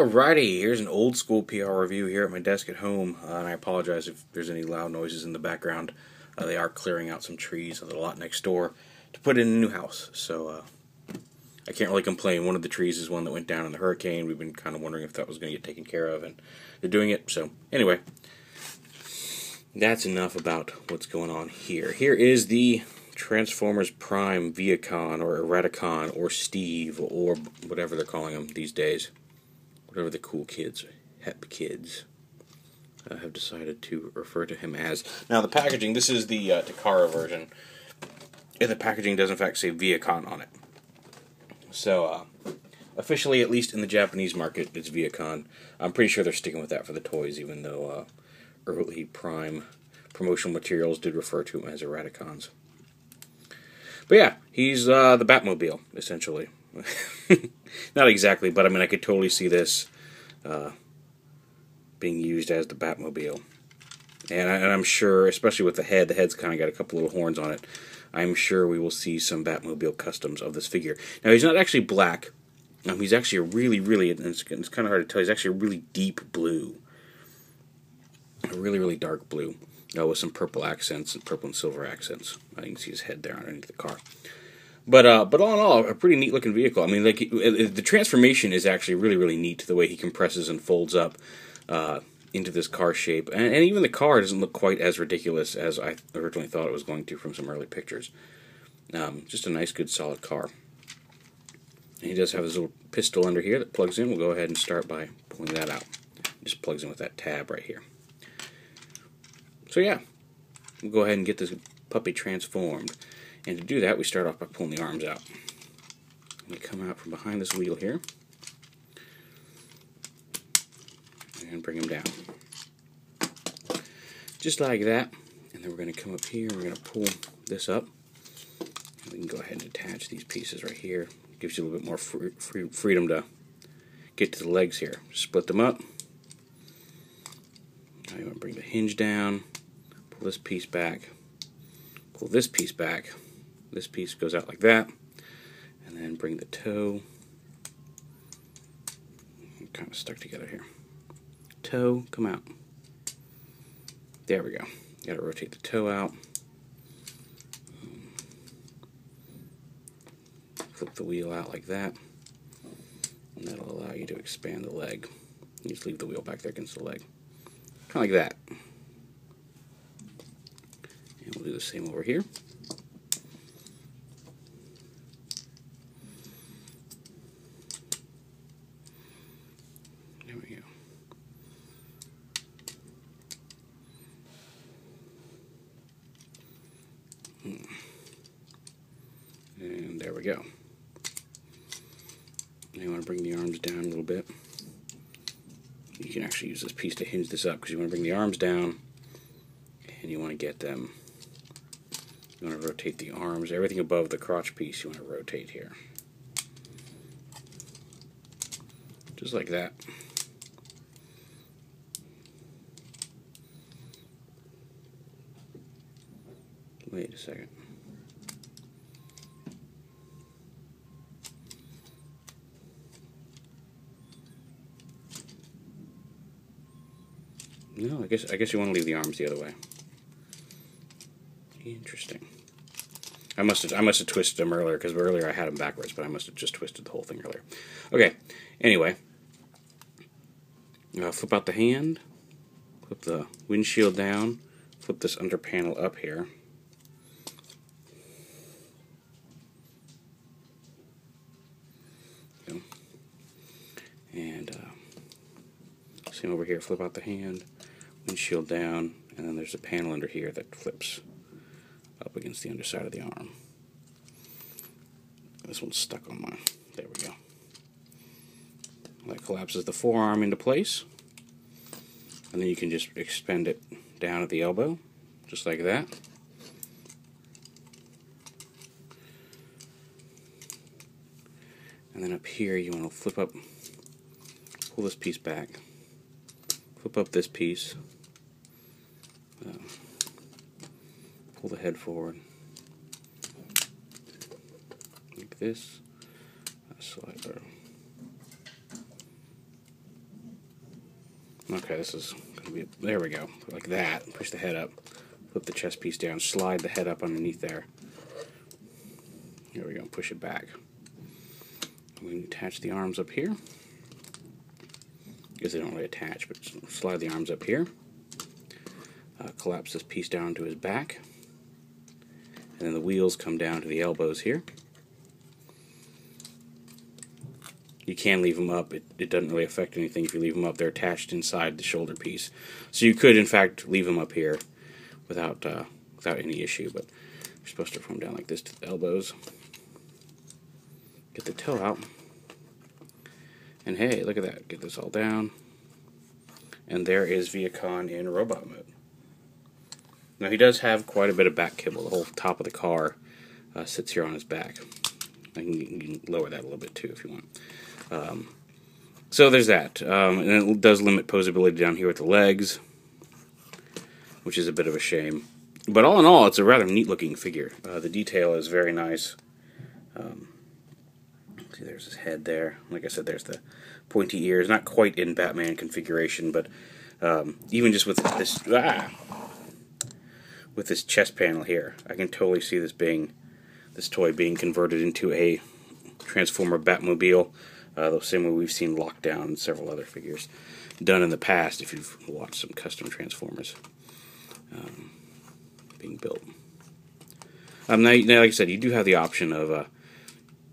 Alrighty, here's an old school PR review here at my desk at home, and I apologize if there's any loud noises in the background. They are clearing out some trees on the lot next door to put in a new house, so I can't really complain. One of the trees is one that went down in the hurricane. We've been kind of wondering if that was going to get taken care of, and they're doing it. So anyway, that's enough about what's going on here. Here is the Transformers Prime VEHICON, or Eradicon, or Steve, or whatever they're calling them these days. Whatever the cool kids, hep kids, have decided to refer to him as. Now the packaging, this is the Takara version, and the packaging does in fact say VEHICON on it. So, officially, at least in the Japanese market, it's VEHICON. I'm pretty sure they're sticking with that for the toys, even though early Prime promotional materials did refer to him as Eradicons. But yeah, he's the Batmobile, essentially. Not exactly, but I mean, I could totally see this being used as the Batmobile. And I'm sure, especially with the head's kind of got a couple little horns on it, I'm sure we will see some Batmobile customs of this figure. Now, he's not actually black. He's actually a really, and it's kind of hard to tell, he's actually a really deep blue. A really dark blue. With some purple accents, and purple and silver accents. You can see his head there underneath the car. But all in all, a pretty neat looking vehicle. I mean, like the transformation is actually really neat. The way he compresses and folds up into this car shape, and even the car doesn't look quite as ridiculous as I originally thought it was going to from some early pictures. Just a nice, good, solid car. And he does have his little pistol under here that plugs in. We'll go ahead and start by pulling that out. It just plugs in with that tab right here. So yeah, we'll go ahead and get this puppy transformed. And to do that, we start off by pulling the arms out. We come out from behind this wheel here. And bring them down. Just like that. And then we're going to come up here and we're going to pull this up. And we can go ahead and attach these pieces right here. Gives you a little bit more freedom to get to the legs here. Split them up. Now you want to bring the hinge down. Pull this piece back. Pull this piece back. This piece goes out like that, and then bring the toe, kind of stuck together here. Toe, come out. There we go. You gotta rotate the toe out. Flip the wheel out like that, and that'll allow you to expand the leg. You just leave the wheel back there against the leg. Kind of like that. And we'll do the same over here. And there we go. Now you want to bring the arms down a little bit. You can actually use this piece to hinge this up because you want to bring the arms down and you want to get them. You want to rotate the arms. Everything above the crotch piece you want to rotate here. Just like that. Wait a second. No, I guess you want to leave the arms the other way. Interesting. I must have twisted them earlier because earlier I had them backwards, but I must have just twisted the whole thing earlier. Okay. Anyway, flip out the hand. Flip the windshield down. Flip this under panel up here. And same over here, flip out the hand, windshield down, and then there's a panel under here that flips up against the underside of the arm. This one's stuck on mine. There we go. That collapses the forearm into place, and then you can just extend it down at the elbow, just like that. And then up here you want to flip up, pull this piece back, flip up this piece, pull the head forward, like this, slide, Okay, this is going to be... There we go. Like that. Push the head up. Flip the chest piece down. Slide the head up underneath there. Here we go. Push it back. We can attach the arms up here. Because they don't really attach, but slide the arms up here. Collapse this piece down to his back. And then the wheels come down to the elbows here. You can leave them up. It doesn't really affect anything if you leave them up. They're attached inside the shoulder piece. So you could, in fact, leave them up here without any issue. But you're supposed to come down like this to the elbows. Get the toe out. And hey, look at that. Get this all down. And there is VEHICON in robot mode. Now he does have quite a bit of back kibble. The whole top of the car sits here on his back. You can lower that a little bit too if you want. So there's that. And it does limit posability down here with the legs, which is a bit of a shame. But all in all, it's a rather neat looking figure. The detail is very nice. See, there's his head there. Like I said, there's the pointy ears. Not quite in Batman configuration, but even just with this chest panel here, I can totally see this toy being converted into a Transformer Batmobile, the same way we've seen Lockdown and several other figures done in the past, if you've watched some custom Transformers being built. Now, like I said, you do have the option of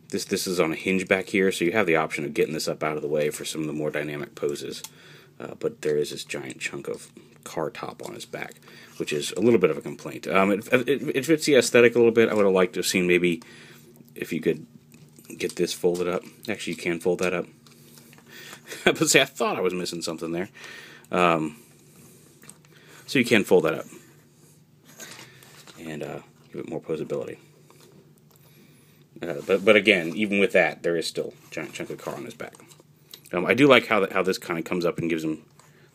this is on a hinge back here, so you have the option of getting this up out of the way for some of the more dynamic poses. But there is this giant chunk of car top on his back, which is a little bit of a complaint. It fits the aesthetic a little bit. I would have liked to have seen maybe if you could get this folded up. Actually, you can fold that up. But see, I thought I was missing something there. So you can fold that up and give it more posability. But again, even with that, there is still a giant chunk of car on his back. I do like how this kind of comes up and gives him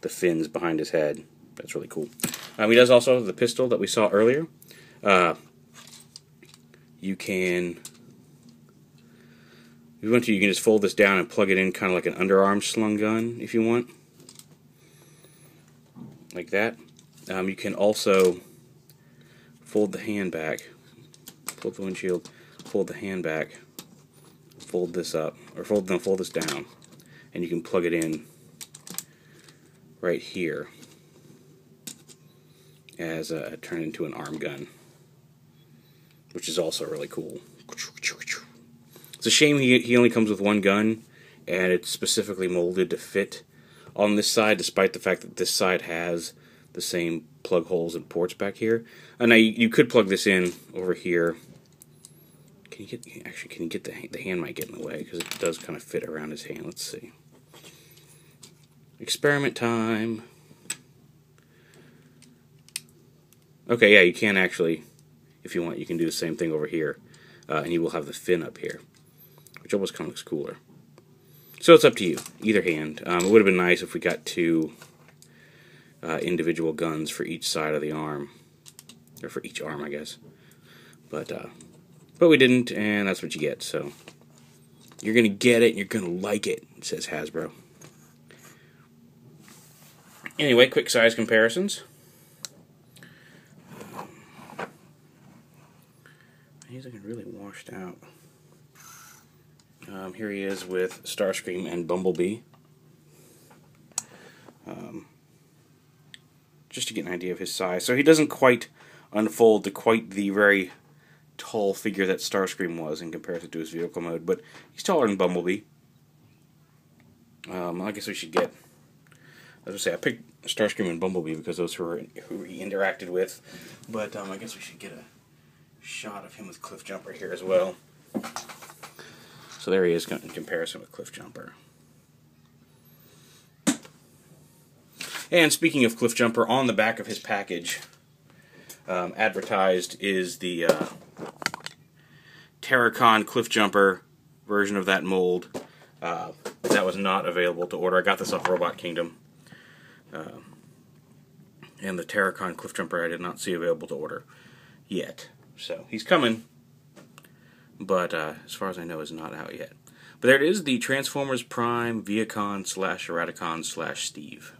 the fins behind his head. That's really cool. He does also have the pistol that we saw earlier. You can, if you want to, you can just fold this down and plug it in kind of like an underarm slung gun if you want. Like that. You can also fold the hand back, fold the windshield, fold the hand back, fold this up, or fold this down, and you can plug it in right here as turned into an arm gun, which is also really cool. It's a shame he only comes with one gun, and it's specifically molded to fit on this side, despite the fact that this side has the same plug holes and ports back here. Now you could plug this in over here. Can you get the hand might get in the way because it does kind of fit around his hand. Let's see. Experiment time. Okay, yeah, you can actually, if you want, you can do the same thing over here, and you will have the fin up here, which almost kind of looks cooler. So it's up to you, either hand. It would have been nice if we got two individual guns for each side of the arm, or for each arm, I guess. But we didn't, and that's what you get. So you're gonna get it, and you're gonna like it, says Hasbro. Anyway, quick size comparisons. He's looking really washed out. Here he is with Starscream and Bumblebee. Just to get an idea of his size. So he doesn't quite unfold to quite the very tall figure that Starscream was in comparison to his vehicle mode, but he's taller than Bumblebee. I guess we should get, as I say, I picked Starscream and Bumblebee because those who he interacted with, but I guess we should get a shot of him with Cliffjumper here as well. So there he is in comparison with Cliffjumper. And speaking of Cliffjumper, on the back of his package, advertised is the Eradicon Cliffjumper version of that mold. That was not available to order. I got this off Robot Kingdom. And the Eradicon Cliffjumper I did not see available to order yet. So he's coming, but as far as I know, is not out yet. But there it is, the Transformers Prime VEHICON / Eradicon / Steve.